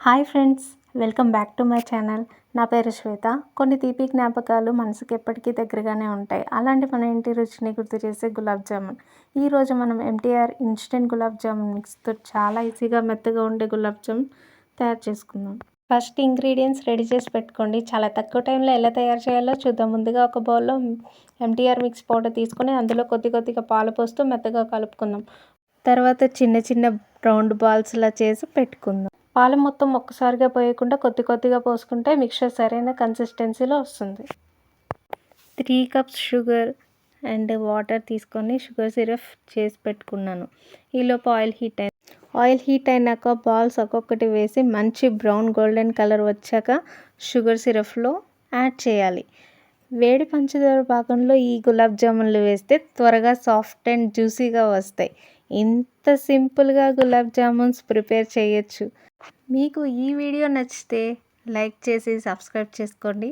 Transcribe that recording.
Hi friends, welcome back to my channel. నా పేరు శ్వేత. కొన్ని తీపి జ్ఞాపకాలు మనసుకి ఎప్పటికీ దగ్గరగానే ఉంటాయి. అలాంటి మన ఇంటి రుచిని గుర్తు చేసే గులాబ్ జామున్. ఈరోజు మనం ఎంటీఆర్ ఇన్స్టెంట్ గులాబ్ జామున్ మిక్స్తో చాలా ఈజీగా మెత్తగా ఉండే గులాబ్ జామున్ తయారు చేసుకుందాం. ఫస్ట్ ఇంగ్రీడియంట్స్ రెడీ చేసి పెట్టుకోండి. చాలా తక్కువ టైంలో ఎలా తయారు చేయాలో చూద్దాం. ముందుగా ఒక బౌల్లో ఎంటీఆర్ మిక్స్ పౌడర్ తీసుకొని అందులో కొద్దిగా పాలు పోస్తూ మెత్తగా కలుపుకుందాం. తర్వాత చిన్న చిన్న రౌండ్ బాల్స్లా చేసి పెట్టుకుందాం. పాలు మొత్తం ఒక్కసారిగా పోయకుండా కొద్దిగా పోసుకుంటే మిక్చర్ సరైన కన్సిస్టెన్సీలో వస్తుంది. 3 కప్స్ షుగర్ అండ్ వాటర్ తీసుకొని షుగర్ సిరప్ చేసి పెట్టుకున్నాను. ఈలోపు ఆయిల్ హీట్ అయినాక బాల్స్ ఒక్కొక్కటి వేసి మంచి బ్రౌన్ గోల్డెన్ కలర్ వచ్చాక షుగర్ సిరప్లో యాడ్ చేయాలి. వేడి పంచదార భాగంలో ఈ గులాబ్ జామున్లు వేస్తే త్వరగా సాఫ్ట్ అండ్ జ్యూసీగా వస్తాయి. ఇంత సింపుల్గా గులాబ్ జామున్స్ ప్రిపేర్ చేయొచ్చు. మీకు ఈ వీడియో నచ్చితే లైక్ చేసి సబ్స్క్రైబ్ చేసుకోండి.